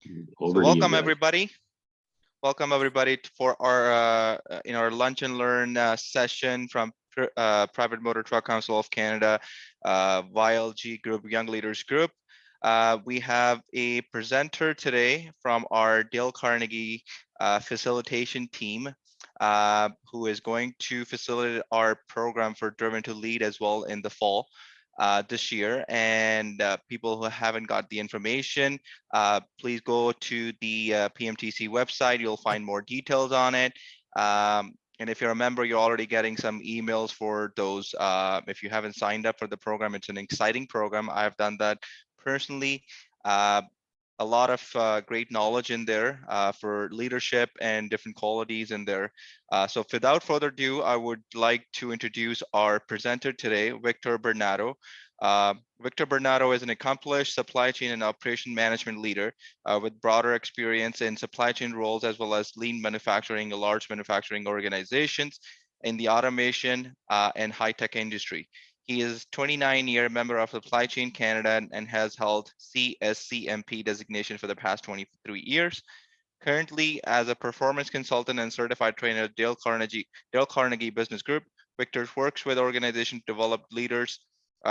So welcome everybody. Welcome everybody for our in our lunch and learn session from Private Motor Truck Council of Canada, YLG Group, Young Leaders Group. We have a presenter today from our Dale Carnegie facilitation team, who is going to facilitate our program for Driven to Lead as well in the fall this year. And people who haven't got the information, please go to the PMTC website. You'll find more details on it. And if you're a member, you're already getting some emails for those. If you haven't signed up for the program, it's an exciting program. I've done that personally. A lot of great knowledge in there for leadership and different qualities in there. So without further ado, I would like to introduce our presenter today, Victor Bernardo. Victor Bernardo is an accomplished supply chain and operation management leader with broader experience in supply chain roles as well as lean manufacturing, large manufacturing organizations in the automation and high-tech industry. He is 29-year member of Supply Chain Canada and has held CSCMP designation for the past 23 years. Currently, as a performance consultant and certified trainer at Dale Carnegie Business Group, Victor works with organizations to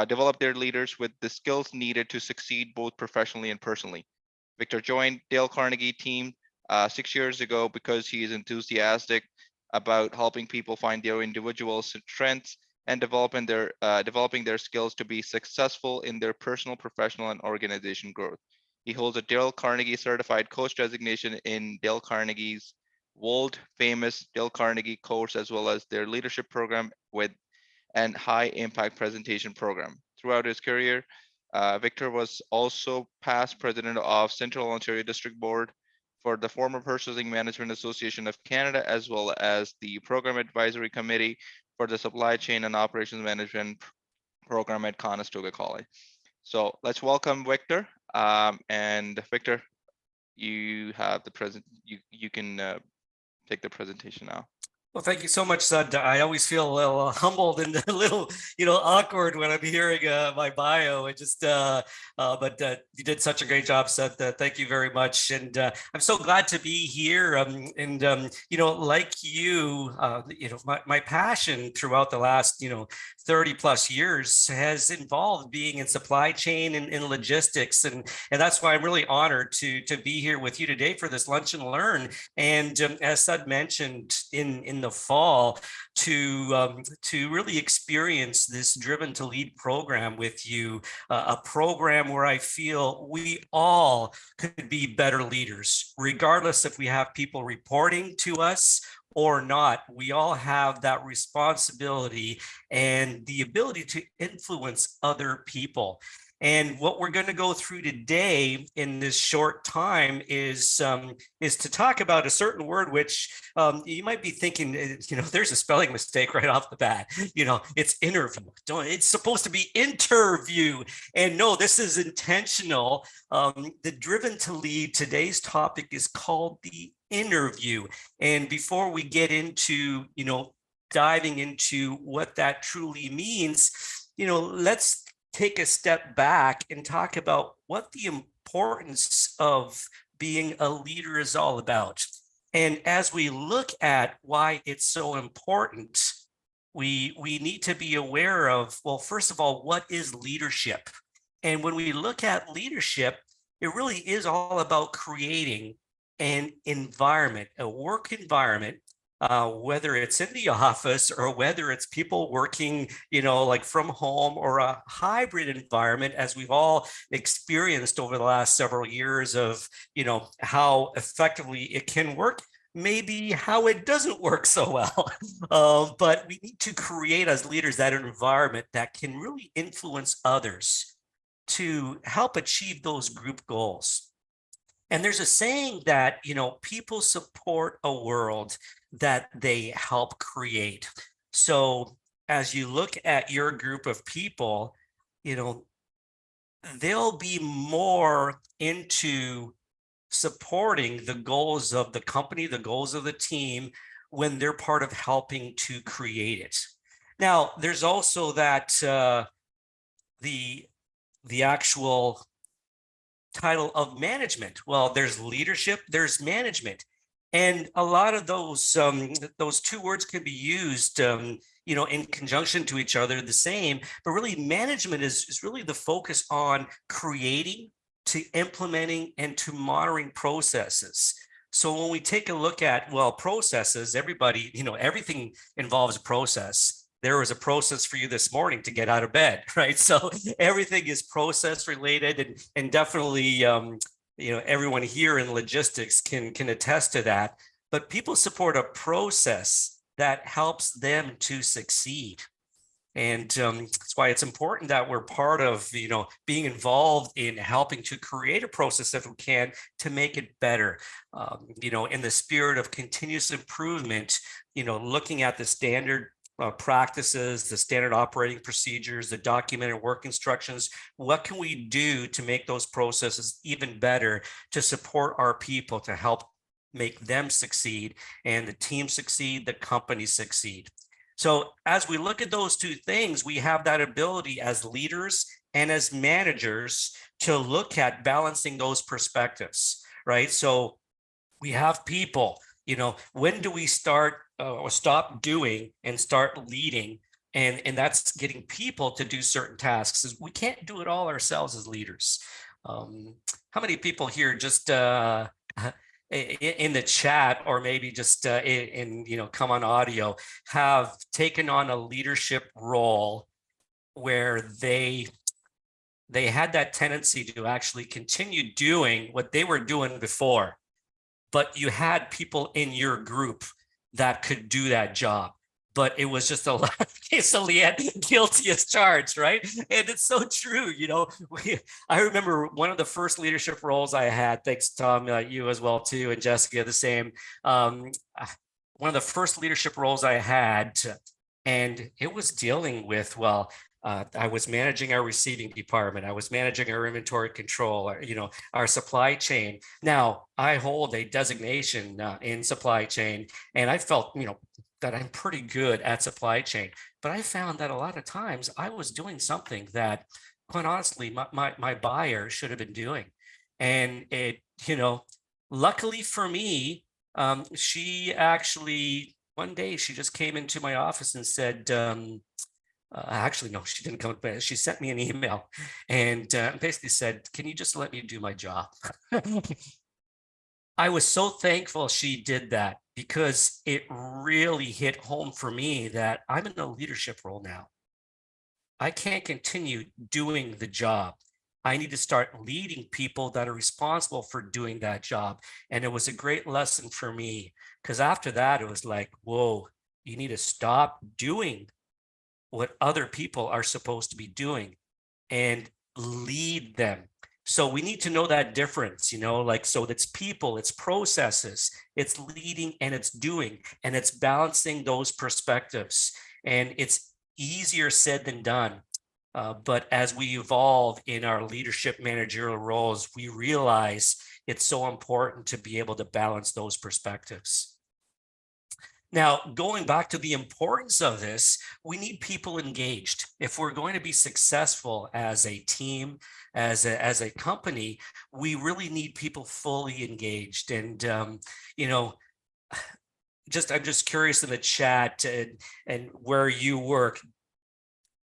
develop their leaders with the skills needed to succeed both professionally and personally. Victor joined Dale Carnegie team 6 years ago because he is enthusiastic about helping people find their individual strengths and developing their skills to be successful in their personal, professional, and organization growth. He holds a Dale Carnegie certified coach designation in Dale Carnegie's world famous Dale Carnegie course, as well as their leadership program and high impact presentation program. Throughout his career, Victor was also past president of Central Ontario District Board for the former Purchasing Management Association of Canada, as well as the Program Advisory Committee for the Supply Chain and Operations Management Program at Conestoga College. So let's welcome Victor. And Victor, you have the you can take the presentation now. Well, thank you so much, Sud. I always feel a little humbled and a little, awkward when I'm hearing my bio. But you did such a great job, Sud. Thank you very much. And I'm so glad to be here. Like you, my passion throughout the last, 30 plus years has involved being in supply chain and in logistics. And that's why I'm really honored to be here with you today for this lunch and learn. And as Sud mentioned in the fall, to really experience this Driven to Lead program with you, a program where I feel we all could be better leaders, regardless if we have people reporting to us or not. We all have that responsibility and the ability to influence other people. And what we're going to go through today in this short time is to talk about a certain word, which you might be thinking, there's a spelling mistake right off the bat. It's interview. It's supposed to be interview. And no, this is intentional. The Driven to Lead, today's topic is called the interview. And before we get into, diving into what that truly means, let's take a step back and talk about what the importance of being a leader is all about. And as we look at why it's so important, we need to be aware of, well, first of all, what is leadership? And when we look at leadership, it really is all about creating an environment, a work environment, whether it's in the office or whether it's people working, like from home, or a hybrid environment, as we've all experienced over the last several years of, how effectively it can work, maybe how it doesn't work so well. But we need to create as leaders that environment that can really influence others to help achieve those group goals. And there's a saying that, people support a world that they help create. So as you look at your group of people, they'll be more into supporting the goals of the company, the goals of the team, when they're part of helping to create it. Now, there's also that the actual title of management. Well, there's leadership, there's management. And a lot of those two words can be used, in conjunction to each other, the same, but really management is really the focus on creating, to implementing, and to monitoring processes. So when we take a look at, well, processes, everybody, everything involves a process. There was a process for you this morning to get out of bed, right? So everything is process related, and definitely, everyone here in logistics can attest to that. But people support a process that helps them to succeed. And that's why it's important that we're part of, being involved in helping to create a process if we can to make it better. In the spirit of continuous improvement, looking at the standard practices, the standard operating procedures, the documented work instructions. What can we do to make those processes even better, to support our people, to help make them succeed, and the team succeed, the company succeed? So as we look at those two things, we have that ability as leaders and as managers to look at balancing those perspectives, right? So we have people, when do we start or stop doing and start leading? And that's getting people to do certain tasks. Is we can't do it all ourselves as leaders. How many people here just in the chat, or maybe just in come on audio, have taken on a leadership role where they had that tendency to actually continue doing what they were doing before, but you had people in your group that could do that job, but it was just a case of Leanne, guilty as charged, right? And it's so true. I remember one of the first leadership roles I had, thanks Tom, you as well too, and Jessica the same. One of the first leadership roles I had, and it was dealing with, I was managing our receiving department. I was managing our inventory control, our supply chain. Now, I hold a designation in supply chain, and I felt, that I'm pretty good at supply chain. But I found that a lot of times I was doing something that, quite honestly, my buyer should have been doing. And it, luckily for me, she actually, one day she just came into my office and said, actually, no, she didn't come, but she sent me an email and basically said, can you just let me do my job? I was so thankful she did that, because it really hit home for me that I'm in a leadership role now. I can't continue doing the job. I need to start leading people that are responsible for doing that job. And it was a great lesson for me, because after that, it was like, whoa, you need to stop doing what other people are supposed to be doing and lead them. So we need to know that difference, so it's people, it's processes, it's leading, and it's doing, and it's balancing those perspectives. And it's easier said than done. But as we evolve in our leadership managerial roles, we realize it's so important to be able to balance those perspectives. Now, going back to the importance of this, we need people engaged. If we're going to be successful as a team, as a company, we really need people fully engaged. And, I'm just curious in the chat and where you work.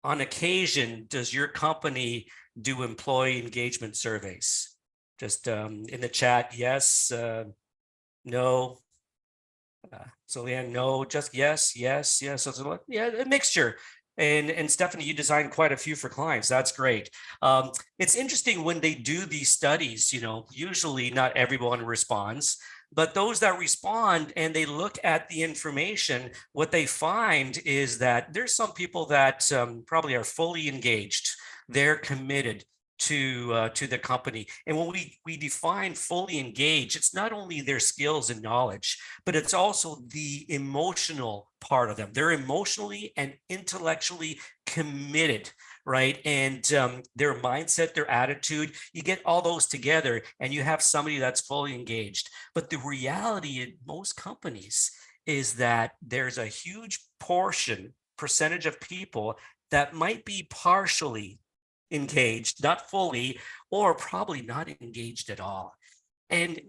On occasion, does your company do employee engagement surveys? Just in the chat, yes, no. So Leanne, no, just yes. So yeah, a mixture. And Stephanie, you designed quite a few for clients. That's great. It's interesting when they do these studies, usually not everyone responds, but those that respond and they look at the information, what they find is that there's some people that probably are fully engaged. They're committed to the company. And when we define fully engaged, it's not only their skills and knowledge, but it's also the emotional part of them. They're emotionally and intellectually committed, right? And their mindset, their attitude, you get all those together and you have somebody that's fully engaged. But the reality in most companies is that there's a huge percentage of people that might be partially engaged, not fully, or probably not engaged at all. And,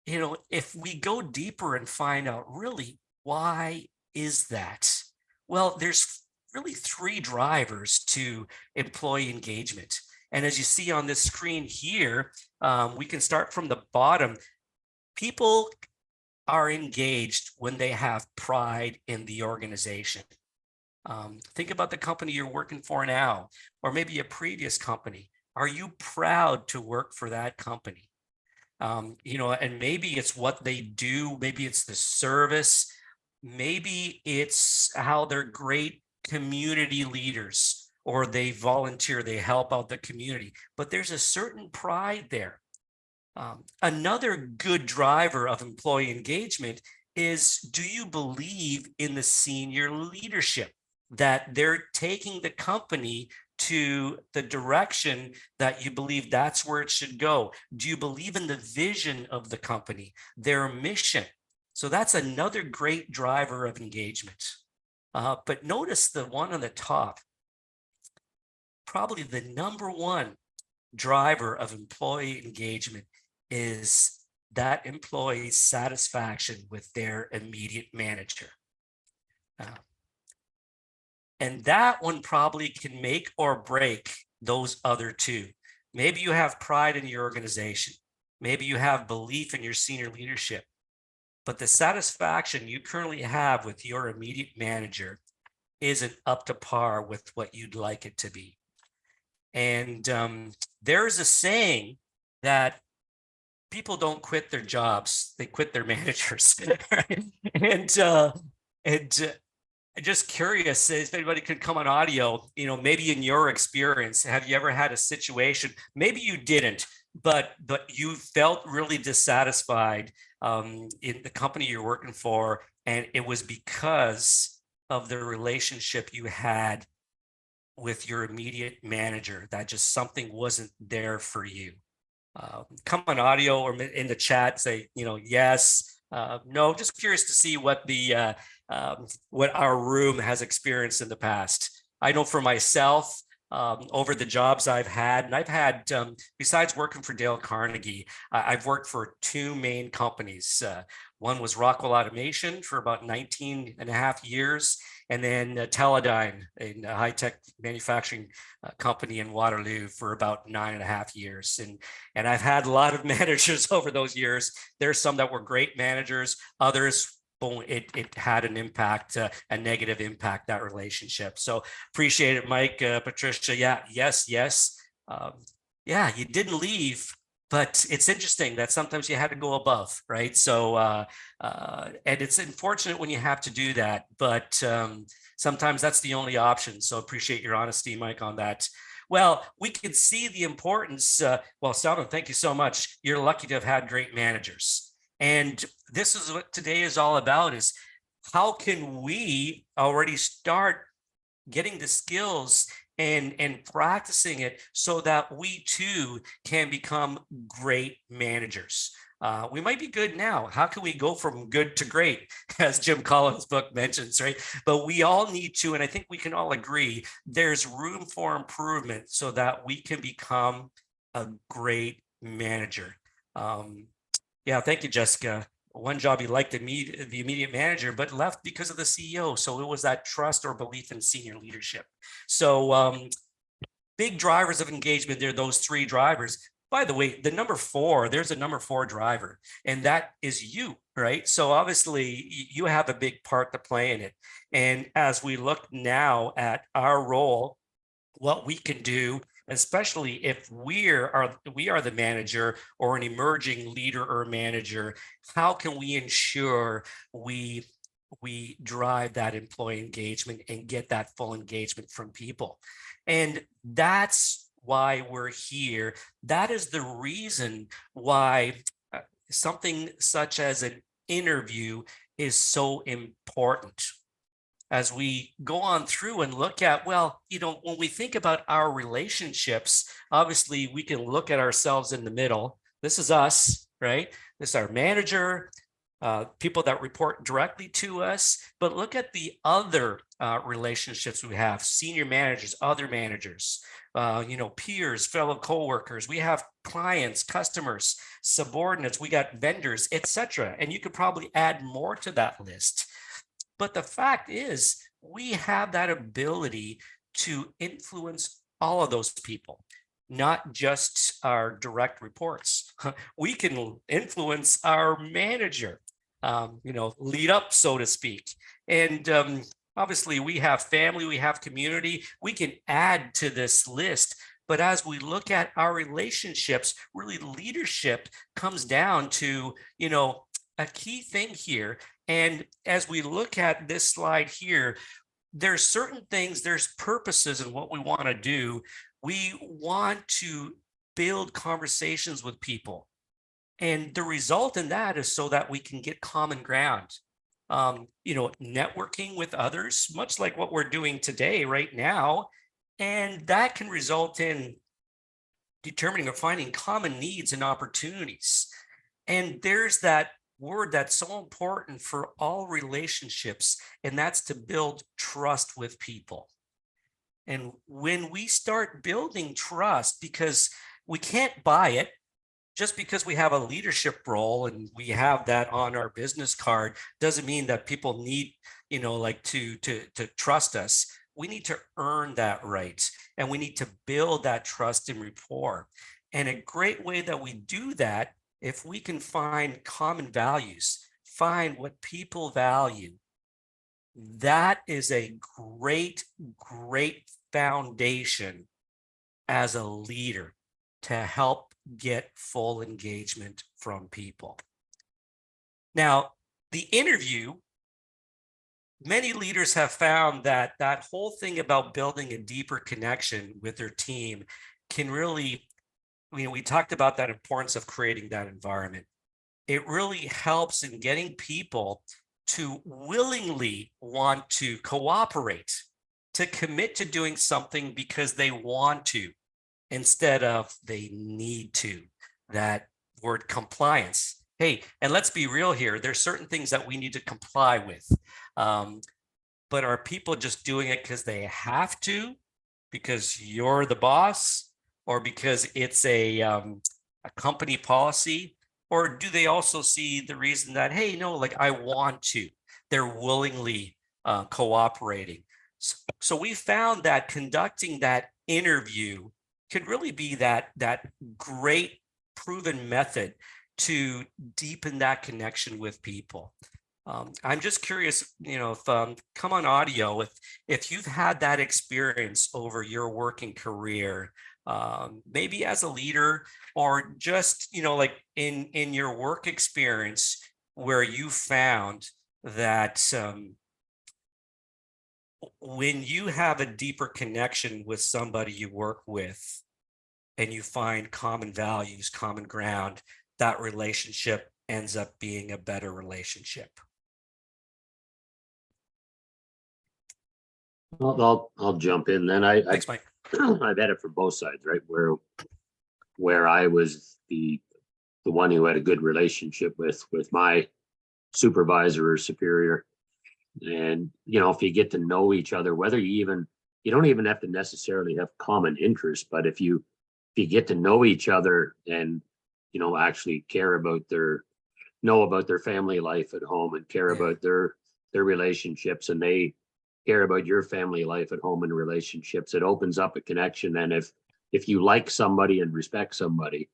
if we go deeper and find out really why is that? Well, there's really three drivers to employee engagement. And as you see on this screen here, we can start from the bottom. People are engaged when they have pride in the organization. Think about the company you're working for now, or maybe a previous company. Are you proud to work for that company? And maybe it's what they do, maybe it's the service, maybe it's how they're great community leaders, or they volunteer, they help out the community, but there's a certain pride there. Another good driver of employee engagement is, do you believe in the senior leadership, that they're taking the company to the direction that you believe that's where it should go? Do you believe in the vision of the company, their mission? So that's another great driver of engagement. But notice the one on the top, probably the number one driver of employee engagement is that employee's satisfaction with their immediate manager. And that one probably can make or break those other two. Maybe you have pride in your organization. Maybe you have belief in your senior leadership, but the satisfaction you currently have with your immediate manager isn't up to par with what you'd like it to be. And there's a saying that people don't quit their jobs, they quit their managers. And just curious if anybody could come on audio, maybe in your experience, have you ever had a situation, maybe you didn't, but you felt really dissatisfied in the company you're working for, and it was because of the relationship you had with your immediate manager, that just something wasn't there for you? Come on audio or in the chat, say, yes, no, just curious to see what what our room has experienced in the past. I know for myself, over the jobs I've had, and I've had, besides working for Dale Carnegie, I've worked for two main companies. One was Rockwell Automation for about 19 and a half years, and then Teledyne, a high-tech manufacturing company in Waterloo, for about 9.5 years. And I've had a lot of managers over those years. There's some that were great managers, others, it had an impact, a negative impact, that relationship. So appreciate it, Mike, Patricia. Yeah, yes. Yeah, you didn't leave, but it's interesting that sometimes you had to go above, right? So, and it's unfortunate when you have to do that, but sometimes that's the only option. So appreciate your honesty, Mike, on that. Well, we can see the importance. Well, Selman, thank you so much. You're lucky to have had great managers. And this is what today is all about, is how can we already start getting the skills and practicing it so that we too can become great managers. We might be good now. How can we go from good to great, as Jim Collins' book mentions, right? But we all need to, and I think we can all agree, there's room for improvement so that we can become a great manager. Yeah, thank you, Jessica. One job you liked the immediate manager, but left because of the CEO. So it was that trust or belief in senior leadership. So big drivers of engagement, they're those three drivers. By the way, the number 4, there's a number 4 driver, and that is you, right? So obviously you have a big part to play in it. And as we look now at our role, what we can do, especially if we are the manager or an emerging leader or manager, how can we ensure we drive that employee engagement and get that full engagement from people? And that's why we're here. That is the reason why something such as an interview is so important. As we go on through and look at, well, when we think about our relationships, obviously we can look at ourselves in the middle. This is us, right? This is our manager, people that report directly to us, but look at the other relationships we have, senior managers, other managers, peers, fellow coworkers. We have clients, customers, subordinates, we got vendors, etc. And you could probably add more to that list. But the fact is, we have that ability to influence all of those people, not just our direct reports. We can influence our manager, lead up, so to speak. And obviously, we have family, we have community, we can add to this list. But as we look at our relationships, really leadership comes down to, a key thing here. And as we look at this slide here, there's certain things, there's purposes in what we want to do. We want to build conversations with people. And the result in that is so that we can get common ground. Networking with others, much like what we're doing today, right now. And that can result in determining or finding common needs and opportunities. And there's that word that's so important for all relationships, and that's to build trust with people. And when we start building trust, because we can't buy it, just because we have a leadership role and we have that on our business card doesn't mean that people need, to trust us. We need to earn that right, and we need to build that trust and rapport. And a great way that we do that, if we can find common values, find what people value, that is a great, great foundation as a leader to help get full engagement from people. Now, the interview, many leaders have found that that whole thing about building a deeper connection with their team can really, we talked about that importance of creating that environment. It really helps in getting people to willingly want to cooperate, to commit to doing something because they want to, instead of they need to. That word compliance. Hey, and let's be real here. There's certain things that we need to comply with. But are people just doing it because they have to, because you're the boss, or because it's a company policy? Or do they also see the reason that, hey, no, like I want to? They're willingly cooperating. So we found that conducting that interview could really be that great proven method to deepen that connection with people. I'm just curious, if come on audio, if you've had that experience over your working career, maybe as a leader, or just, like in your work experience, where you found that when you have a deeper connection with somebody you work with, and you find common values, common ground, that relationship ends up being a better relationship. I'll jump in then. Thanks, Mike. I've had it for both sides, right? Where I was the one who had a good relationship with my supervisor or superior. And, if you get to know each other, whether you don't even have to necessarily have common interests, but if you get to know each other and, actually know about their family life at home, and care about their relationships, and they care about your family life at home and relationships, it opens up a connection. And if you like somebody and respect somebody,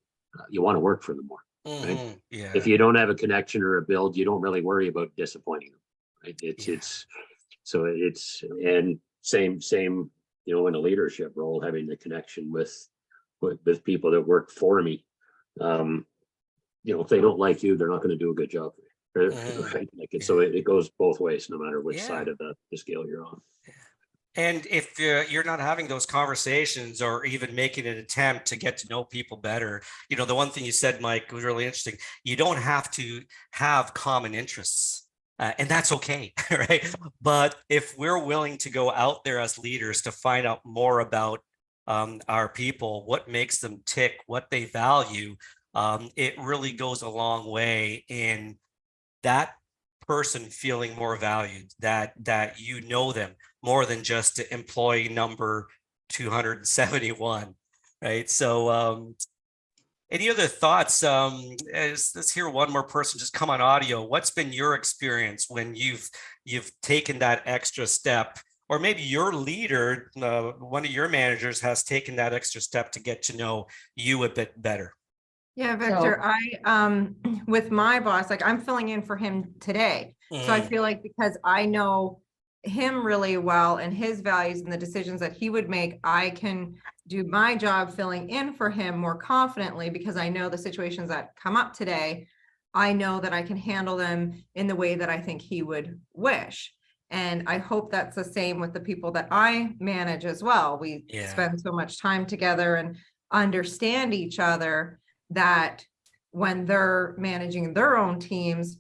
you want to work for them more. Right? Yeah. If you don't have a connection or a build, you don't really worry about disappointing them. Right? And same, in a leadership role, having the connection with people that work for me. If they don't like you, they're not going to do a good job. Right? So it goes both ways, no matter which side of the scale you're on. And if you're not having those conversations, or even making an attempt to get to know people better, the one thing you said, Mike, was really interesting. You don't have to have common interests, and that's okay, right? But if we're willing to go out there as leaders to find out more about our people, what makes them tick, what they value, it really goes a long way in that person feeling more valued, that you know them, more than just employee number 271, right? So any other thoughts? Let's hear one more person just come on audio. What's been your experience when you've taken that extra step, or maybe your leader, one of your managers has taken that extra step to get to know you a bit better? Yeah, Victor, with my boss, like I'm filling in for him today. So I feel like because I know him really well and his values and the decisions that he would make, I can do my job filling in for him more confidently because I know the situations that come up today. I know that I can handle them in the way that I think he would wish. And I hope that's the same with the people that I manage as well. We spend so much time together and understand each other that when they're managing their own teams,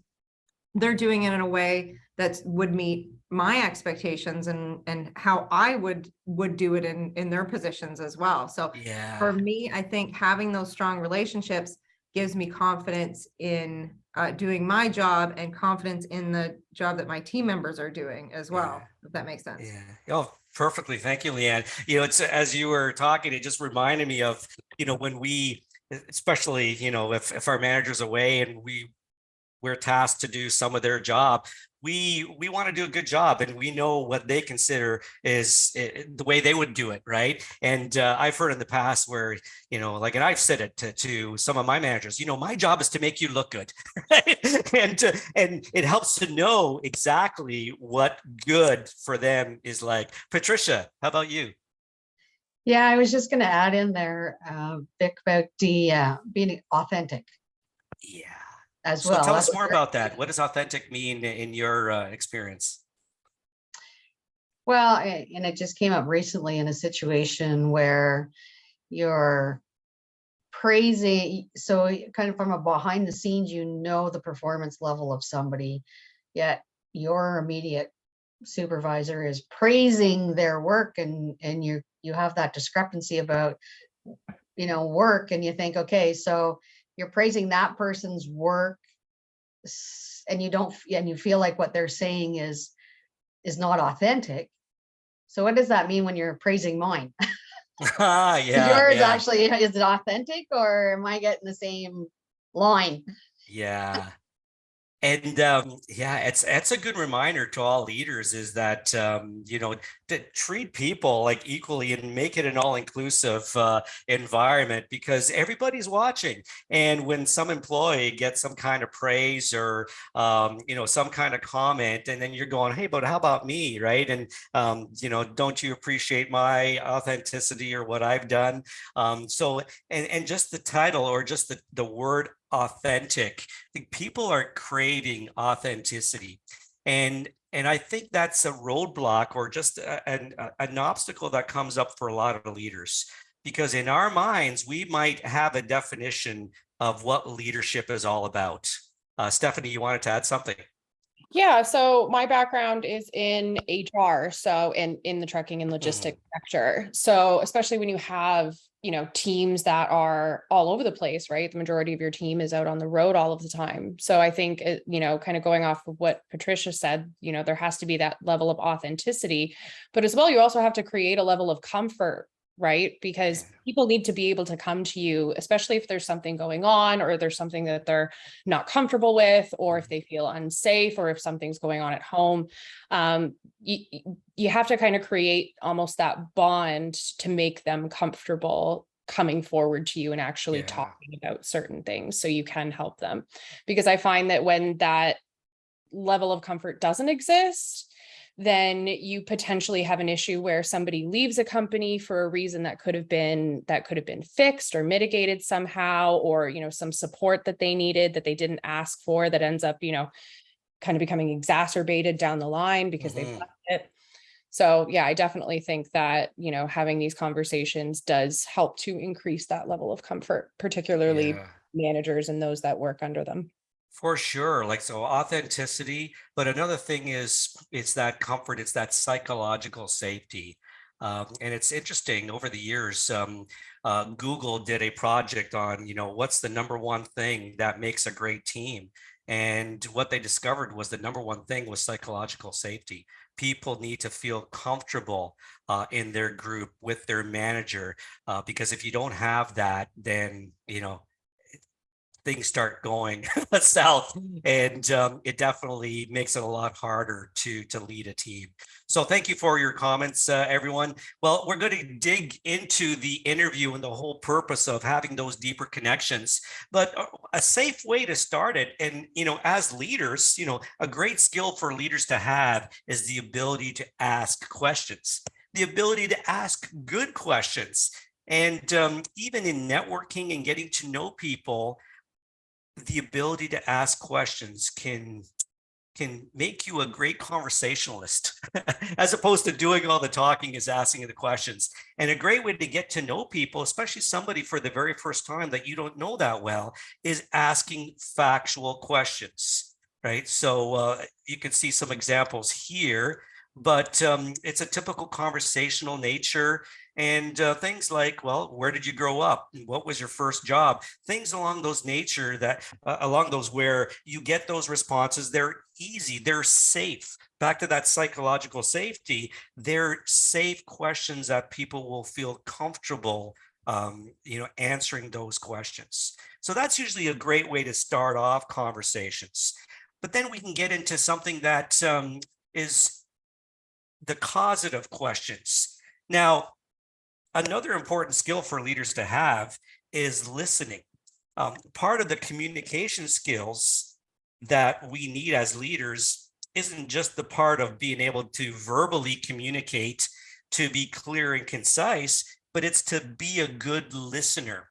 they're doing it in a way that would meet my expectations and how I would do it in their positions as well. So for me, I think having those strong relationships gives me confidence in doing my job and confidence in the job that my team members are doing as well, if that makes sense. Yeah. Oh, perfectly. Thank you, Leanne. You know, it's as you were talking, it just reminded me of, you know, when we, especially, you know, if our manager's away and we're tasked to do some of their job, we want to do a good job, and we know what they consider is the way they would do it, right? And I've heard in the past where, you know, like, and I've said it to some of my managers, you know, my job is to make you look good, right? And it helps to know exactly what good for them is like. Patricia, how about you? Yeah, I was just going to add in there, Vic, about the being authentic. Yeah. As so well. Tell us more about that. What does authentic mean in your experience? Well, and it just came up recently in a situation where you're praising, so kind of from a behind the scenes, you know, the performance level of somebody, yet your immediate supervisor is praising their work, and you have that discrepancy about, you know, work, and you think, okay, so you're praising that person's work, and you feel like what they're saying is not authentic. So what does that mean when you're praising mine? Yours actually, is it authentic, or am I getting the same line? Yeah. And it's a good reminder to all leaders is that, you know, to treat people like equally and make it an all-inclusive environment, because everybody's watching. And when some employee gets some kind of praise or, you know, some kind of comment, and then you're going, hey, but how about me, right? And, you know, don't you appreciate my authenticity or what I've done? So, and just the title or just the word authentic, I think people are craving authenticity, and I think that's a roadblock or just an obstacle that comes up for a lot of leaders, because in our minds we might have a definition of what leadership is all about. Stephanie, you wanted to add something? Yeah, so my background is in HR, so in the trucking and logistics sector. So especially when you have, you know, teams that are all over the place, right? The majority of your team is out on the road all of the time. So I think, you know, kind of going off of what Patricia said, you know, there has to be that level of authenticity, but as well, you also have to create a level of comfort, right? Because people need to be able to come to you, especially if there's something going on or there's something that they're not comfortable with, or if they feel unsafe, or if something's going on at home. You have to kind of create almost that bond to make them comfortable coming forward to you and actually talking about certain things so you can help them. Because I find that when that level of comfort doesn't exist, then you potentially have an issue where somebody leaves a company for a reason that could have been fixed or mitigated somehow, or, you know, some support that they needed that they didn't ask for, that ends up, you know, kind of becoming exacerbated down the line because they've left it. So yeah, I definitely think that, you know, having these conversations does help to increase that level of comfort, particularly managers and those that work under them. For sure. Like, so authenticity, but another thing is it's that comfort, it's that psychological safety. And it's interesting, over the years, Google did a project on, what's the number one thing that makes a great team? And what they discovered was the number one thing was psychological safety. People need to feel comfortable in their group with their manager, because if you don't have that, then, things start going south, and it definitely makes it a lot harder to lead a team. So thank you for your comments, everyone. Well, we're going to dig into the interview and the whole purpose of having those deeper connections, but a safe way to start it. And, as leaders, a great skill for leaders to have is the ability to ask questions, the ability to ask good questions. And even in networking and getting to know people, the ability to ask questions can make you a great conversationalist, as opposed to doing all the talking, is asking the questions. And a great way to get to know people, especially somebody for the very first time that you don't know that well, is asking factual questions, right? So you can see some examples here, but it's a typical conversational nature. And things like, well, where did you grow up? What was your first job? Things along those nature that along those where you get those responses. They're easy, they're safe. Back to that psychological safety, they're safe questions that people will feel comfortable answering those questions. So that's usually a great way to start off conversations. But then we can get into something that is the causative questions. Now, another important skill for leaders to have is listening. Part of the communication skills that we need as leaders isn't just the part of being able to verbally communicate, to be clear and concise, but it's to be a good listener.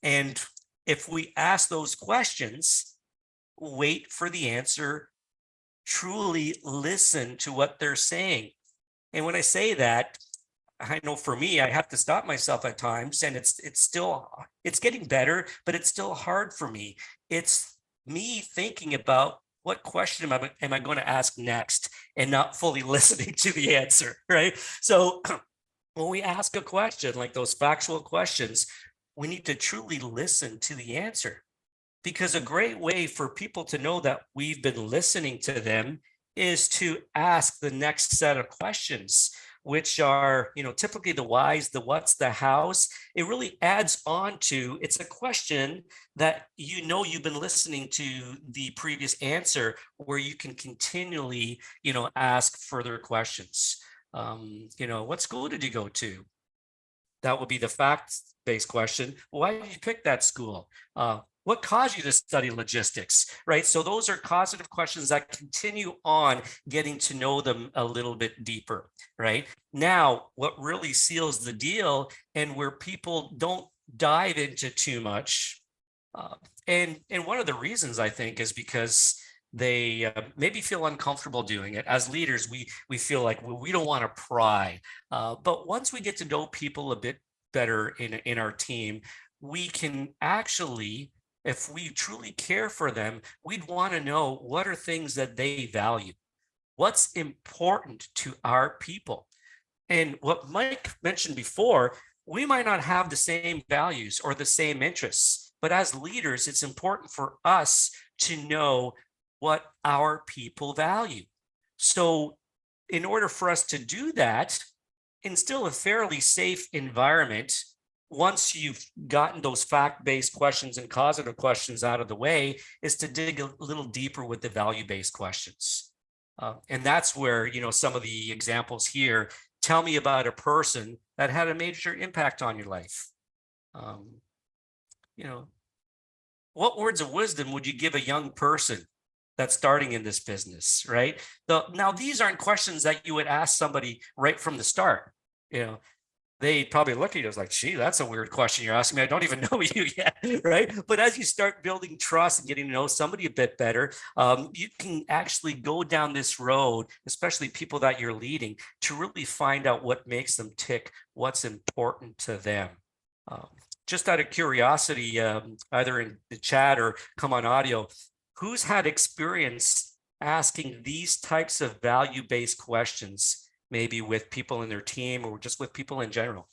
And if we ask those questions, wait for the answer, truly listen to what they're saying. And when I say that, I know for me, I have to stop myself at times, and it's getting better, but it's still hard for me. It's me thinking about what question am I going to ask next, and not fully listening to the answer, right? So when we ask a question like those factual questions, we need to truly listen to the answer, because a great way for people to know that we've been listening to them is to ask the next set of questions, which are, typically the whys, the what's, the hows. It really adds on to, it's a question that you've been listening to the previous answer, where you can continually, ask further questions. What school did you go to? That would be the fact-based question. Why did you pick that school? What caused you to study logistics, right? So those are causative questions that continue on getting to know them a little bit deeper, right? Now, what really seals the deal, and where people don't dive into too much, and one of the reasons, I think, is because they maybe feel uncomfortable doing it. As leaders, we feel like, well, we don't want to pry. But once we get to know people a bit better in our team, we can actually, if we truly care for them, we'd want to know what are things that they value. What's important to our people? And what Mike mentioned before, we might not have the same values or the same interests, but as leaders, it's important for us to know what our people value. So in order for us to do that, instill a fairly safe environment, once you've gotten those fact-based questions and causative questions out of the way, is to dig a little deeper with the value-based questions. And that's where, some of the examples here, tell me about a person that had a major impact on your life. What words of wisdom would you give a young person that's starting in this business, right? Now, these aren't questions that you would ask somebody right from the start. They probably look at you as like, gee, that's a weird question you're asking me. I don't even know you yet, right? But as you start building trust and getting to know somebody a bit better, you can actually go down this road, especially people that you're leading, to really find out what makes them tick, what's important to them. Just out of curiosity, either in the chat or come on audio, who's had experience asking these types of value-based questions maybe with people in their team or just with people in general?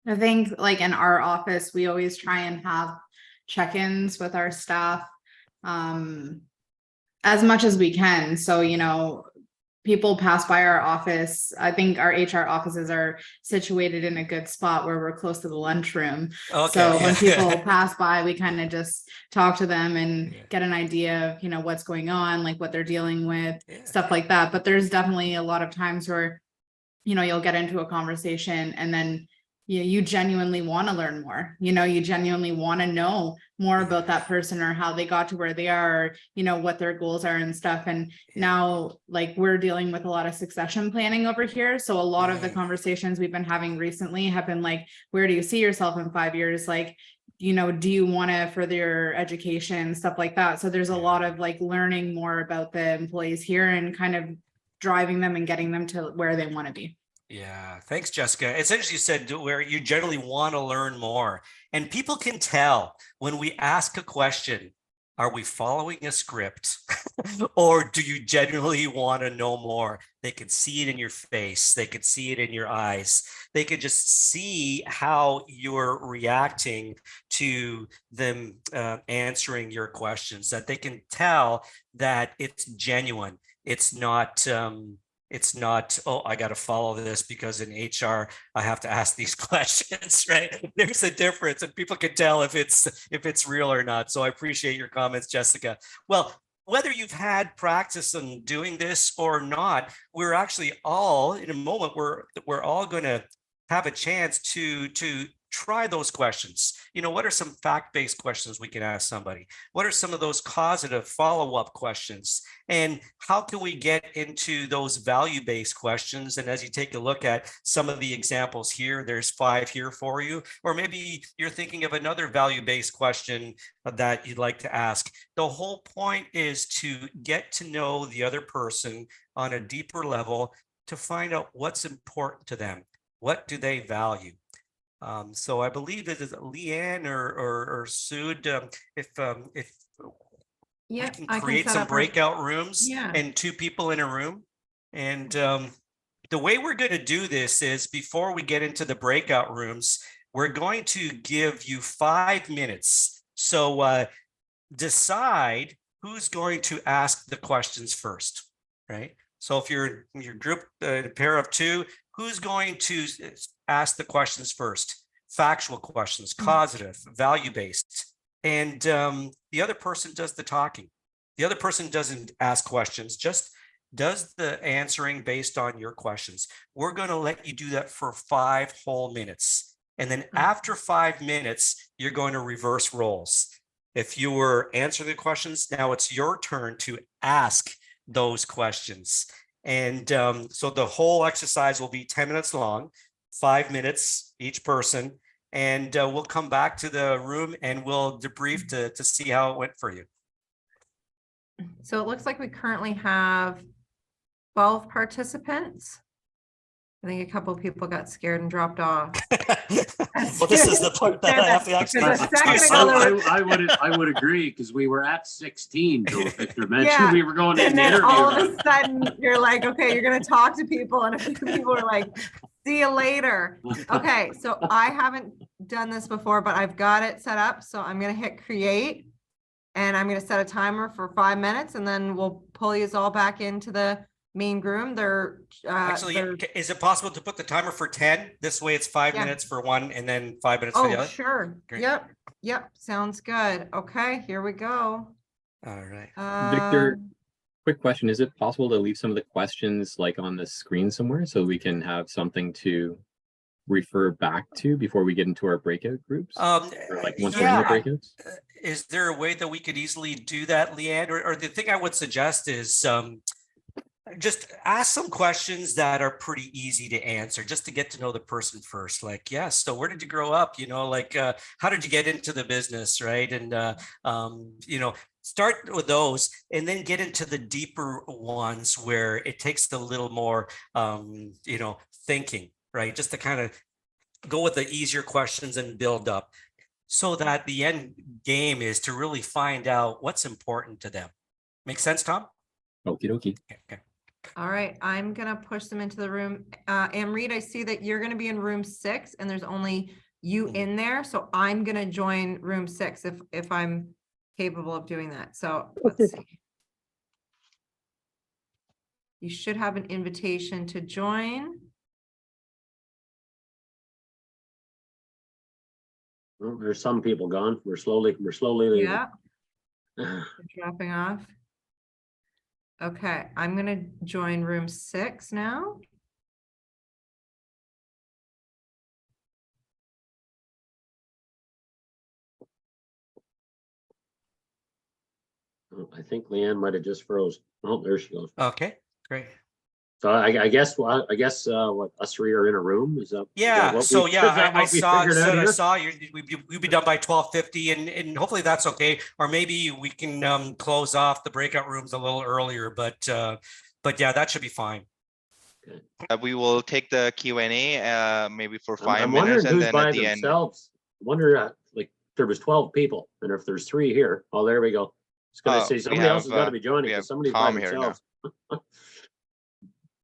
I think like in our office, we always try and have check-ins with our staff as much as we can. So, you know, people pass by our office. I think our HR offices are situated in a good spot where we're close to the lunchroom. Okay. So when people pass by, we kind of just talk to them and Yeah. get an idea of, you know, what's going on, like what they're dealing with, Yeah. stuff like that. But there's definitely a lot of times where, you know, you'll get into a conversation and then you genuinely want to learn more. You know, you genuinely want to know more about that person or how they got to where they are, or, you know, what their goals are and stuff. And now, like, we're dealing with a lot of succession planning over here. So a lot of the conversations we've been having recently have been like, where do you see yourself in 5 years? Like, you know, do you want to further your education, stuff like that. So there's a lot of like learning more about the employees here and kind of driving them and getting them to where they want to be. Yeah, thanks, Jessica. It's interesting you said where you generally want to learn more. And people can tell when we ask a question, are we following a script or do you genuinely want to know more? They can see it in your face. They can see it in your eyes. They could just see how you're reacting to them answering your questions, that they can tell that it's genuine. It's not, oh, I got to follow this because in HR, I have to ask these questions, right? There's a difference and people can tell if it's real or not. So I appreciate your comments, Jessica. Well, whether you've had practice on doing this or not, we're actually all, in a moment, we're all going to have a chance to try those questions. You know, what are some fact-based questions we can ask somebody? What are some of those causative follow-up questions? And how can we get into those value-based questions? And as you take a look at some of the examples here, there's 5 here for you, or maybe you're thinking of another value-based question that you'd like to ask. The whole point is to get to know the other person on a deeper level to find out what's important to them. What do they value? So I believe it is Leanne or Sud, if we can create some breakout rooms and 2 people in a room. And the way we're going to do this is before we get into the breakout rooms, we're going to give you 5 minutes. So decide who's going to ask the questions first, right? So if you're in your group, a pair of 2, who's going to ask the questions first? Factual questions, causative, value-based. And the other person does the talking. The other person doesn't ask questions, just does the answering based on your questions. We're going to let you do that for 5 whole minutes. And then after 5 minutes, you're going to reverse roles. If you were answering the questions, now it's your turn to ask those questions. And so the whole exercise will be 10 minutes long, 5 minutes each person. And we'll come back to the room and we'll debrief to see how it went for you. So it looks like we currently have 12 participants. I think a couple of people got scared and dropped off. Well, this is the part that I have to actually. I would agree because we were at 16. Joe Victor mentioned Yeah. we were going And in the then interview. all of a sudden you're like, okay, you're going to talk to people. And a few people are like, see you later. Okay. So I haven't done this before, but I've got it set up. So I'm going to hit create and I'm going to set a timer for 5 minutes and then we'll pull you all back into the main room. Actually, is it possible to put the timer for 10? This way it's 5 minutes for one and then 5 minutes for the other. Sure. Great. Yep. Sounds good. Okay, here we go. All right. Victor, quick question. Is it possible to leave some of the questions like on the screen somewhere so we can have something to refer back to before we get into our breakout groups? Or like once we're in the breakouts? Is there a way that we could easily do that, Leanne? Or the thing I would suggest is just ask some questions that are pretty easy to answer just to get to know the person first. Like, yes, so where did you grow up? You know, like, how did you get into the business, right? And, you know, start with those and then get into the deeper ones where it takes a little more, you know, thinking, right? Just to kind of go with the easier questions and build up so that the end game is to really find out what's important to them. Make sense, Tom? Okie dokie. Okay. All right, I'm gonna push them into the room. Amrita, I see that you're gonna be in room 6 and there's only you in there. So I'm gonna join room 6 if I'm capable of doing that. So let's see. You should have an invitation to join. Well, there's some people gone. We're slowly leaving. Yeah, they're dropping off. Okay, I'm gonna join room 6 now. I think Leanne might have just froze. Oh, there she goes. Okay, great. So I guess, what us three are in a room? Is that? Yeah, is that I what we saw, figured out here? we'll be done by 12:50 and hopefully that's okay. Or maybe we can close off the breakout rooms a little earlier, but yeah, that should be fine. We will take the Q&A maybe for 5 I'm minutes, wondering and who's then by at the end. themselves. I wonder, like, there was 12 people, and if there's 3 here, oh, there we go. I was gonna Oh, say we somebody else have, has got to be joining we because have somebody's by Tom here now. themselves.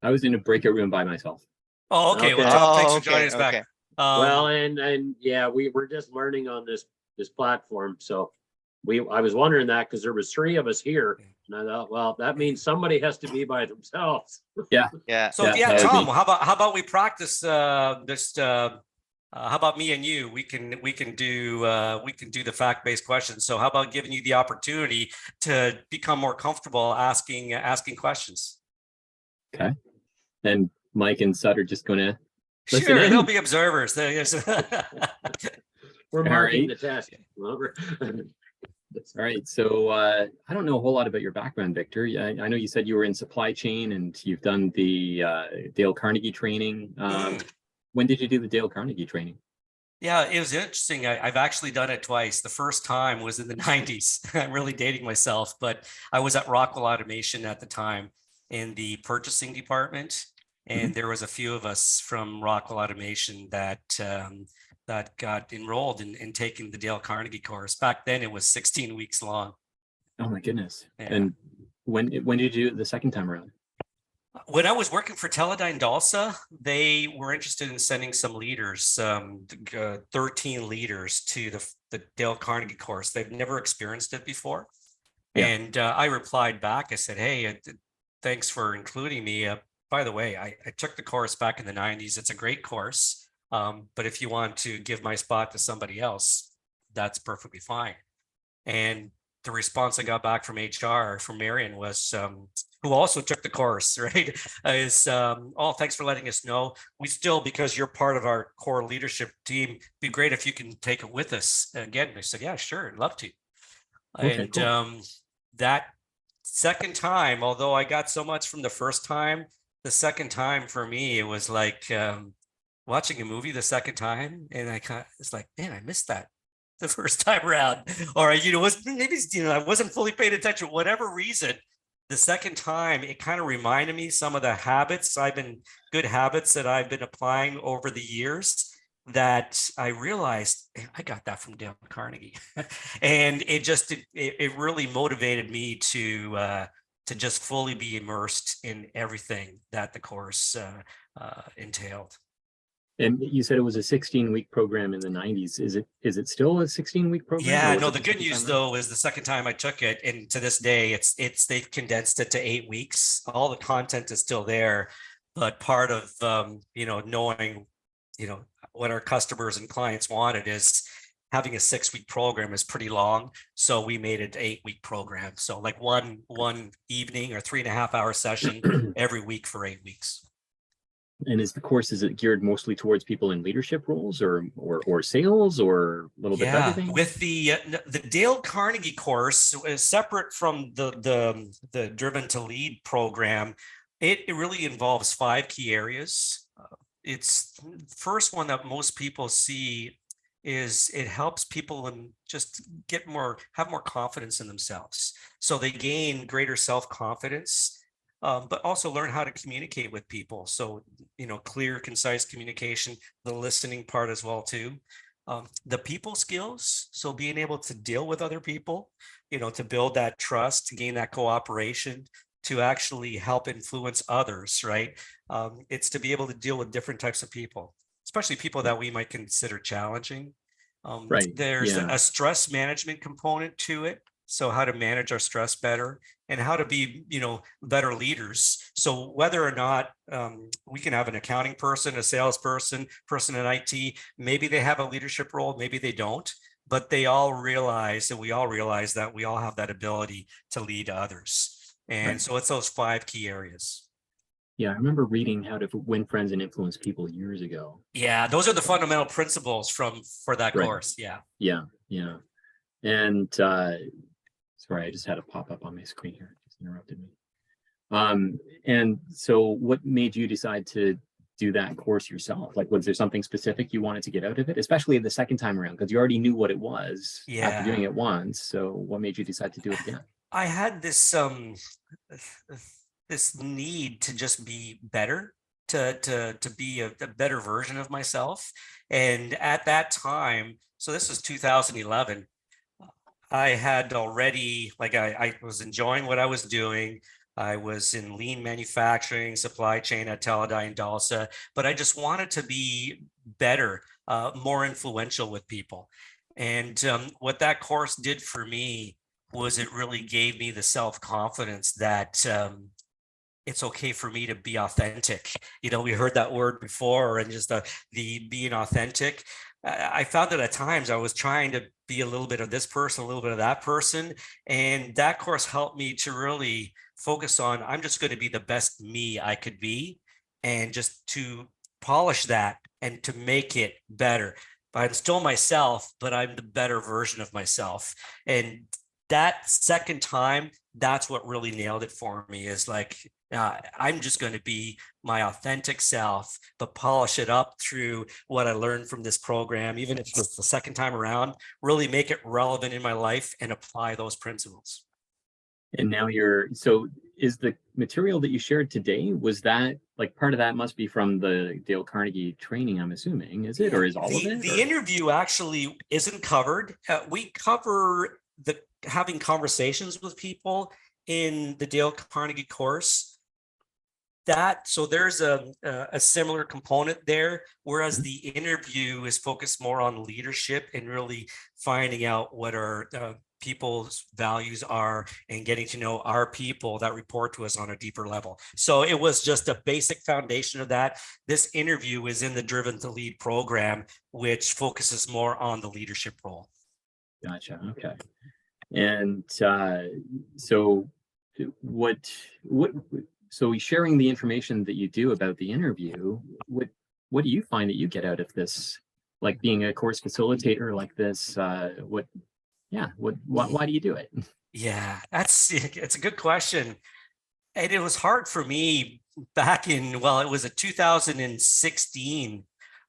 I was in a breakout room by myself. Oh, okay. Well, Okay. Tom, thanks Oh, for joining us okay, back. okay. Well, and yeah, we're just learning on this platform, so I was wondering that because there was 3 of us here, and I thought, well, that means somebody has to be by themselves. Yeah. So Yeah, yeah, that would Tom, be- how about we practice how about me and you? We can do the fact-based questions. So how about giving you the opportunity to become more comfortable asking questions? Okay. And Mike and Sud are just gonna listen Sure, in. they'll be observers. There is. We're All marking right. the test. Well, All right. So I don't know a whole lot about your background, Victor. I know you said you were in supply chain and you've done the Dale Carnegie training. When did you do the Dale Carnegie training? Yeah, it was interesting. I've actually done it twice. The first time was in the 90s. I'm really dating myself, but I was at Rockwell Automation at the time in the purchasing department. And there was a few of us from Rockwell Automation that got enrolled in taking the Dale Carnegie course. Back then it was 16 weeks long. Oh my goodness. Yeah. And when did you do it the second time around? When I was working for Teledyne DALSA, they were interested in sending some leaders, 13 leaders to the Dale Carnegie course. They've never experienced it before. Yeah. And I replied back, I said, hey, thanks for including me. By the way, I took the course back in the 90s. It's a great course. But if you want to give my spot to somebody else, that's perfectly fine. And the response I got back from HR, from Marion, was, who also took the course, right, is, oh, thanks for letting us know. We still, because you're part of our core leadership team, be great if you can take it with us. Again, I said, yeah, sure, I'd love to. Okay, And cool. that second time, although I got so much from the first time, the second time for me, it was like watching a movie the second time. And it's like, man, I missed that the first time around. Or, maybe, I wasn't fully paying attention, whatever reason. The second time, it kind of reminded me some of the good habits that I've been applying over the years, that I realized I got that from Dale Carnegie. And it really motivated me to just fully be immersed in everything that the course entailed. And you said it was a 16-week program in the 90s. Is it still a 16-week program? Yeah, or was no, it the good second news time around? though is the second time I took it, and to this day, they've condensed it to 8 weeks. All the content is still there, but part of knowing what our customers and clients wanted is having a 6-week program is pretty long. So we made it an 8-week program. So like one evening or 3.5-hour session every week for 8 weeks. And is it geared mostly towards people in leadership roles or sales or a little bit of everything? With the Dale Carnegie course is separate from the Driven to Lead program. It really involves 5 key areas. It's the first one that most people see is it helps people and just have more confidence in themselves. So they gain greater self-confidence. But also learn how to communicate with people. So, clear, concise communication, the listening part as well too. The people skills, so being able to deal with other people, to build that trust, to gain that cooperation, to actually help influence others, right? It's to be able to deal with different types of people, especially people that we might consider challenging. Right, There's yeah. a stress management component to it. So how to manage our stress better and how to be, better leaders. So whether or not we can have an accounting person, a salesperson, person in IT, maybe they have a leadership role, maybe they don't, but they all realize, and we all realize that we all have that ability to lead others. And Right. so it's those 5 key areas. Yeah, I remember reading How to Win Friends and Influence People years ago. Yeah, those are the fundamental principles for that Right. course. Yeah. Yeah. And sorry, I just had a pop up on my screen here. It just interrupted me. And so what made you decide to do that course yourself? Like, was there something specific you wanted to get out of it, especially the second time around? Because you already knew what it was after doing it once. So what made you decide to do it again? I had this this need to just be better, to be a better version of myself. And at that time, so this was 2011, I had already, I was enjoying what I was doing. I was in lean manufacturing, supply chain at Teledyne Dalsa, but I just wanted to be better, more influential with people. And what that course did for me was it really gave me the self-confidence that it's okay for me to be authentic. We heard that word before, and just the being authentic. I found that at times I was trying to be a little bit of this person, a little bit of that person. And that course helped me to really focus on, I'm just going to be the best me I could be, and just to polish that and to make it better. I'm still myself, but I'm the better version of myself. And that second time, that's what really nailed it for me, is I'm just going to be my authentic self, but polish it up through what I learned from this program, even if it's the second time around, really make it relevant in my life and apply those principles. And now so is the material that you shared today, was that part of that must be from the Dale Carnegie training, I'm assuming, is it, or is all of it? The interview actually isn't covered. We cover having conversations with people in the Dale Carnegie course. So there's a similar component there, whereas the interview is focused more on leadership and really finding out what our people's values are and getting to know our people that report to us on a deeper level. So it was just a basic foundation of that. This interview is in the Driven to Lead program, which focuses more on the leadership role. Gotcha. Okay. And so sharing the information that you do about the interview, what do you find that you get out of this, like being a course facilitator like this? Why do you do it? Yeah, it's a good question. And it was hard for me back in, it was 2016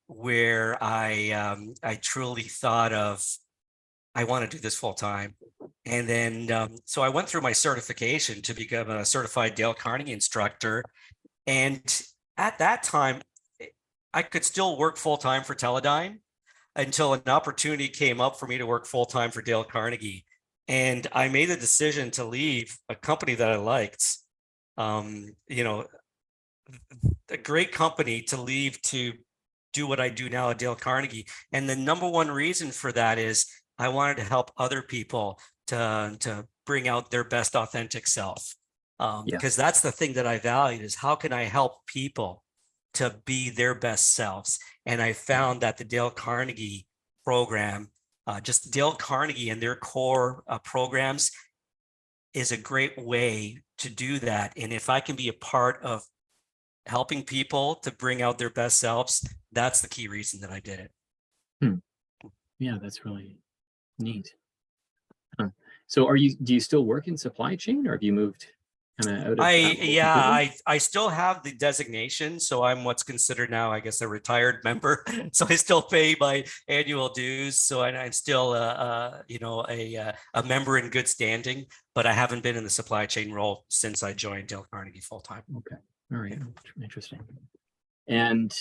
where I truly thought of, I want to do this full time. And then, so I went through my certification to become a certified Dale Carnegie instructor. And at that time, I could still work full time for Teledyne until an opportunity came up for me to work full time for Dale Carnegie. And I made the decision to leave a company that I liked, a great company, to leave to do what I do now at Dale Carnegie. And the number one reason for that is I wanted to help other people to bring out their best authentic self. Because that's the thing that I valued, is how can I help people to be their best selves? And I found that the Dale Carnegie program, just Dale Carnegie and their core programs, is a great way to do that. And if I can be a part of helping people to bring out their best selves, that's the key reason that I did it. Yeah, that's really neat. So do you still work in supply chain, or have you moved kind of out of I still have the designation, so I'm what's considered now, I guess, a retired member. So I still pay my annual dues. So I'm still a member in good standing, but I haven't been in the supply chain role since I joined Dale Carnegie full time. Okay, all right, interesting. And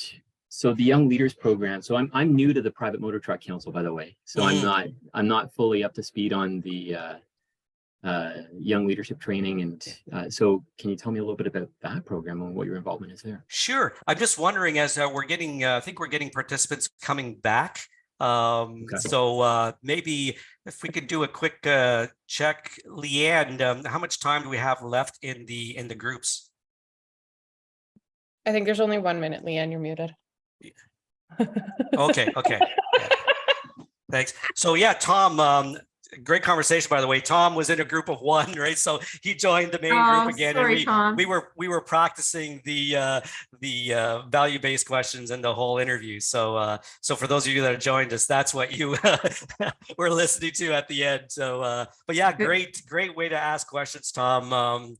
So the Young Leaders Program. So I'm new to the Private Motor Truck Council, by the way. So I'm not fully up to speed on the young leadership training. And so can you tell me a little bit about that program and what your involvement is there? Sure. I'm just wondering, as we're getting, I think we're getting participants coming back. So maybe if we could do a quick check, Leanne, how much time do we have left in the groups? I think there's only 1 minute, Leanne, you're muted. Okay. Yeah. Thanks. So yeah, Tom, great conversation, by the way. Tom was in a group of one, right? So he joined the main group again. Sorry, and we were practicing the value-based questions and the whole interview. So so for those of you that have joined us, that's what you were listening to at the end. So but yeah, great way to ask questions, Tom.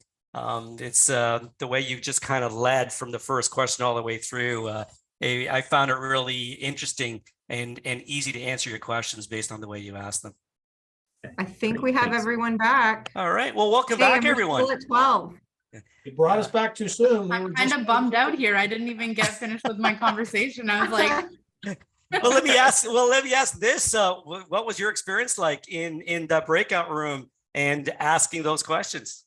It's the way you just kind of led from the first question all the way through. I found it really interesting and easy to answer your questions based on the way you asked them. I think we have everyone back. All right. Well, welcome back, everyone. Still at 12. You brought us back too soon. I'm kind of bummed out here. I didn't even get finished with my conversation. I was like, Well, let me ask this. What was your experience like in the breakout room and asking those questions?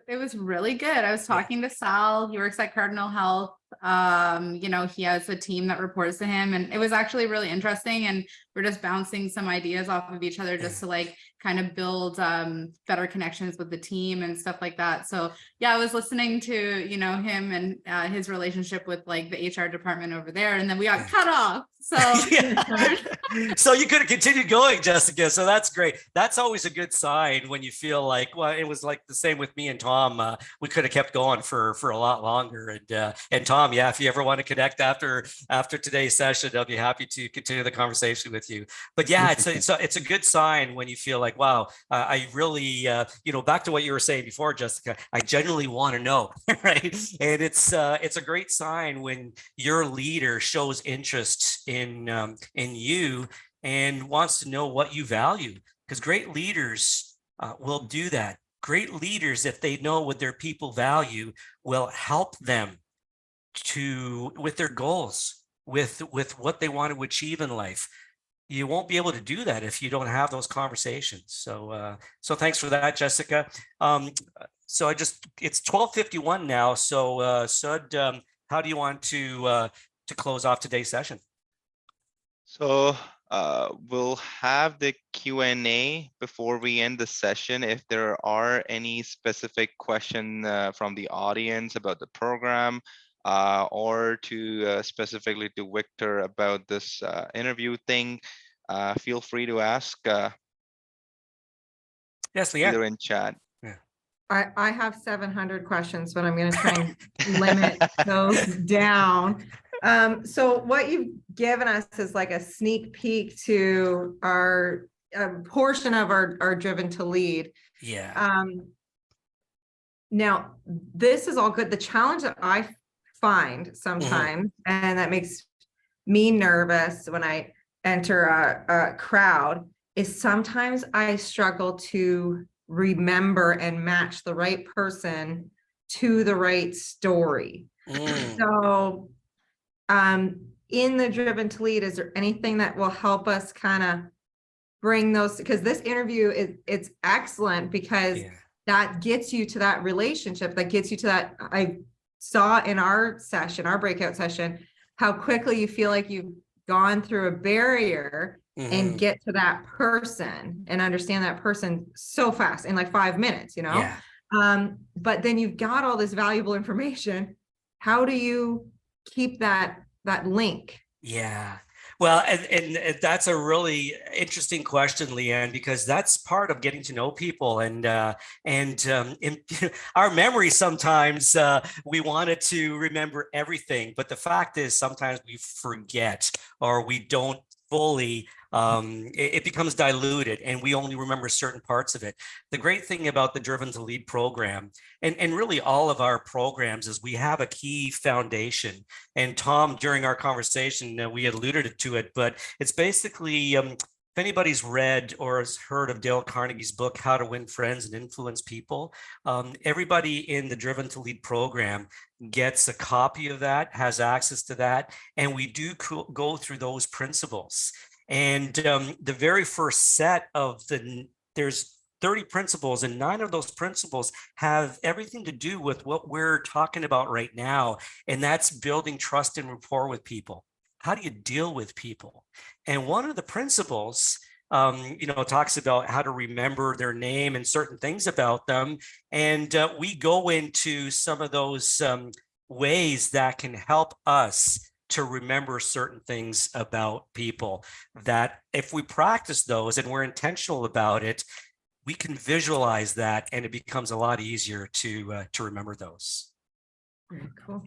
it was really good. I was talking to Sal. He works at Cardinal Health. You know, he has a team that reports to him, and it was actually really interesting. And we're just bouncing some ideas off of each other just to like kind of build better connections with the team and stuff like that. So yeah, I was listening to, you know, him and his relationship with like the HR department over there, and then we got cut off. So so you could have continued going, Jessica. So that's great. That's always a good sign when you feel like, well, it was like the same with me and Tom. We could have kept going for a lot longer. And Tom, yeah, if you ever want to connect after today's session, I'll be happy to continue the conversation with you. But yeah, it's a good sign when you feel like, wow, I really, you know, back to what you were saying before, Jessica, I genuinely want to know, right? And it's a great sign when your leader shows interest in you and wants to know what you value, because great leaders will do that. Great leaders, if they know what their people value, will help them with their goals, with what they want to achieve in life. You won't be able to do that if you don't have those conversations. So thanks for that, Jessica. So it's 12:51 now. So Sud, how do you want to close off today's session? So we'll have the Q&A before we end the session. If there are any specific questions from the audience about the program, or to specifically to Victor about this interview thing, feel free to ask. Yes, Leanne. Either in chat. I have 700 questions, but I'm going to try and limit those down. So what you've given us is like a sneak peek to our portion of our Driven to Lead. Yeah. Now, this is all good. The challenge that I find sometimes, and that makes me nervous when I enter a crowd, is sometimes I struggle to remember and match the right person to the right story. So in the Driven to Lead, is there anything that will help us kind of bring those, because this interview it's excellent because that gets you to that relationship, that gets you to that. I saw in our breakout session, how quickly you feel like you've gone through a barrier and get to that person and understand that person so fast in like 5 minutes, you know? But then you've got all this valuable information. How do you keep that link? Yeah. Well, and that's a really interesting question, Leanne, because that's part of getting to know people. And in our memory, sometimes we wanted to remember everything, but the fact is sometimes we forget or we don't fully, it becomes diluted and we only remember certain parts of it. The great thing about the Driven to Lead program, and really all of our programs, is we have a key foundation. And Tom, during our conversation, we alluded to it, but it's basically if anybody's read or has heard of Dale Carnegie's book, How to Win Friends and Influence People, everybody in the Driven to Lead program gets a copy of that, has access to that, and we do go through those principles. And the very first set of there's 30 principles, and 9 of those principles have everything to do with what we're talking about right now, and that's building trust and rapport with people. How do you deal with people? And one of the principles, talks about how to remember their name and certain things about them. And we go into some of those ways that can help us to remember certain things about people, that if we practice those and we're intentional about it, we can visualize that, and it becomes a lot easier to remember those. Very cool.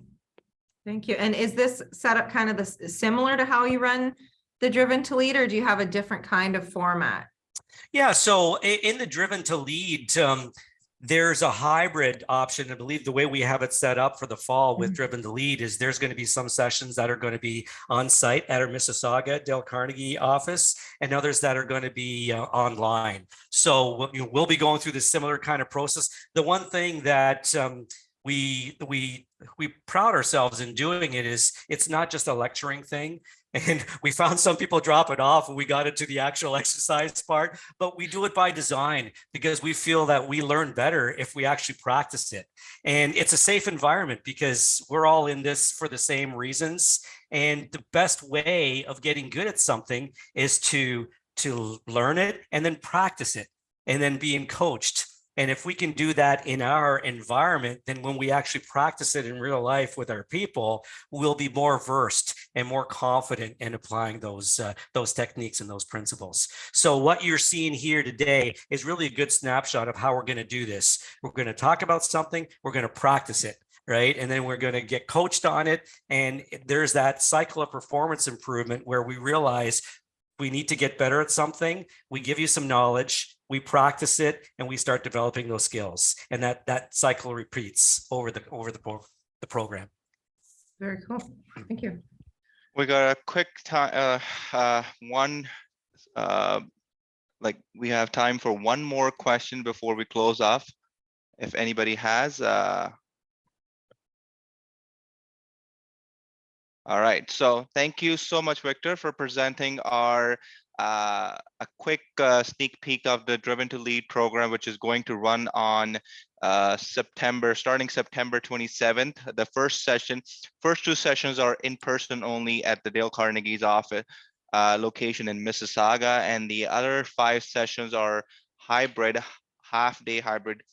Thank you. And is this setup kind of similar to how you run the Driven to Lead, or do you have a different kind of format? Yeah, so in the Driven to Lead, there's a hybrid option. I believe the way we have it set up for the fall with Driven to Lead is there's going to be some sessions that are going to be on site at our Mississauga Dale Carnegie office, and others that are going to be online. So we'll be going through this similar kind of process. The one thing that we proud ourselves in doing it is it's not just a lecturing thing. And we found some people drop it off when we got into the actual exercise part, but we do it by design because we feel that we learn better if we actually practice it. And it's a safe environment because we're all in this for the same reasons. And the best way of getting good at something is to learn it and then practice it and then being coached. And if we can do that in our environment, then when we actually practice it in real life with our people, we'll be more versed and more confident in applying those techniques and those principles. So what you're seeing here today is really a good snapshot of how we're going to do this. We're going to talk about something, we're going to practice it, right? And then we're going to get coached on it. And there's that cycle of performance improvement where we realize we need to get better at something. We give you some knowledge, we practice it, and we start developing those skills. And that cycle repeats over the program. Very cool. Thank you. We got a quick time, we have time for one more question before we close off. If anybody has, all right, so thank you so much, Victor, for presenting our a quick sneak peek of the Driven to Lead program, which is going to run on starting September 27th. The first 2 sessions are in person only at the Dale Carnegie's office location in Mississauga, and the other 5 sessions are hybrid, half-day hybrid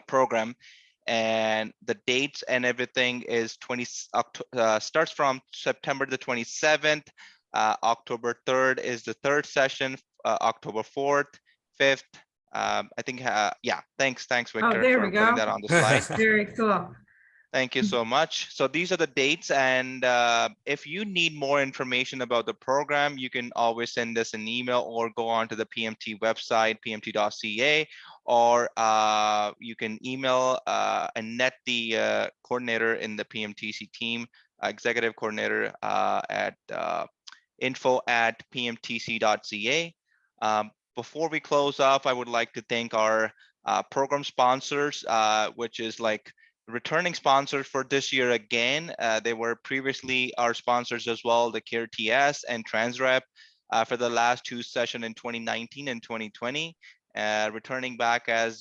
program. And the dates and everything is starts from September the 27th. October 3rd is the 3rd session. October 4th, 5th. I think, yeah. Thanks, Victor, oh, there for we go. putting that on the slide. Very cool. Thank you so much. So these are the dates, and if you need more information about the program, you can always send us an email or go on to the PMT website, pmt.ca, or you can email Annette, the coordinator in the PMTC team, executive coordinator at info@pmtc.ca. Before we close off, I would like to thank our program sponsors, which is like returning sponsors for this year again. They were previously our sponsors as well, the CARE TS and Transrep for the last 2 sessions in 2019 and 2020. Returning back as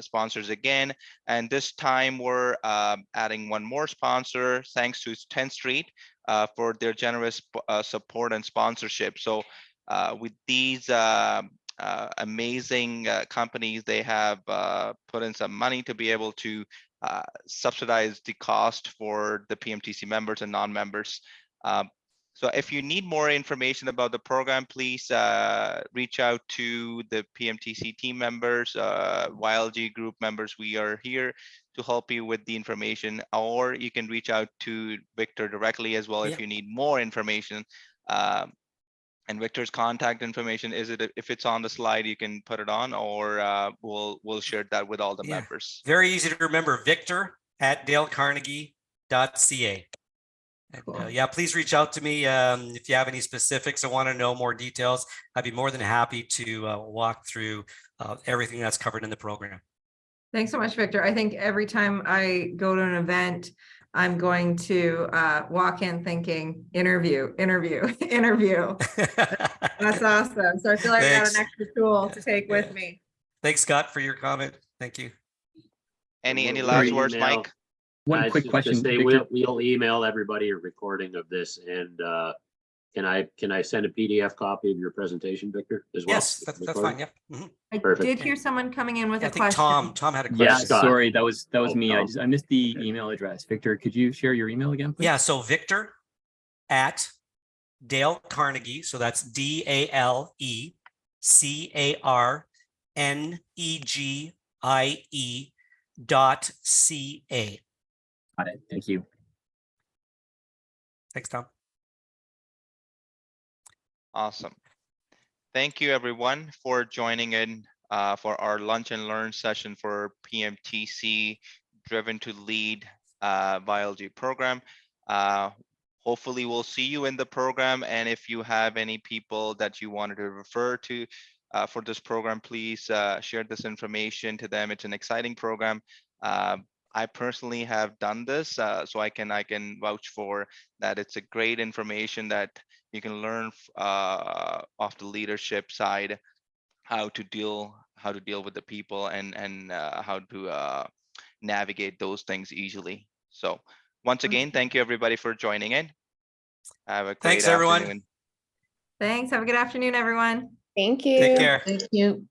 sponsors again. And this time we're adding one more sponsor, thanks to 10th Street for their generous support and sponsorship. So with these amazing companies, they have put in some money to be able to subsidize the cost for the PMTC members and non-members. So if you need more information about the program, please reach out to the PMTC team members, YLG group members. We are here to help you with the information, or you can reach out to Victor directly as well if you need more information. And Victor's contact information, if it's on the slide, you can put it on, or we'll share that with all the members. Very easy to remember, Victor@dalecarnegie.ca. And Cool. yeah, please reach out to me if you have any specifics or want to know more details. I'd be more than happy to walk through everything that's covered in the program. Thanks so much, Victor. I think every time I go to an event, I'm going to walk in thinking interview. That's awesome. So I feel like I got Thanks. an extra tool to take with Yeah. me. Thanks, Scott, for your comment. Thank you. Any We'll last email- words, Mike? One I quick was just gonna question, say, Victor. we'll email everybody a recording of this, and can I send a PDF copy of your presentation, Victor, as well? Yes, that's fine. Yep. Mhm. I Perfect. did hear someone coming in with Yeah, a I think question. Tom had a Yeah, question. Scott. sorry, that was Oh, me. Tom. I missed the Okay. email address. Victor, could you share your email again, please? Yeah, so Victor at Dale Carnegie. So that's DALECarnegie.ca. Got it. Thank you. Thanks, Tom. Awesome. Thank you, everyone, for joining in for our lunch and learn session for PMTC Driven to Lead biology program. Hopefully, we'll see you in the program. And if you have any people that you wanted to refer to for this program, please share this information to them. It's an exciting program. I personally have done this, so I can vouch for that. It's a great information that you can learn off the leadership side, how to deal with the people and how to navigate those things easily. So once again, thank you everybody for joining in. Have a great Thanks, everyone. afternoon. Thanks. Have a good afternoon, everyone. Thank you. Take care. Thank you.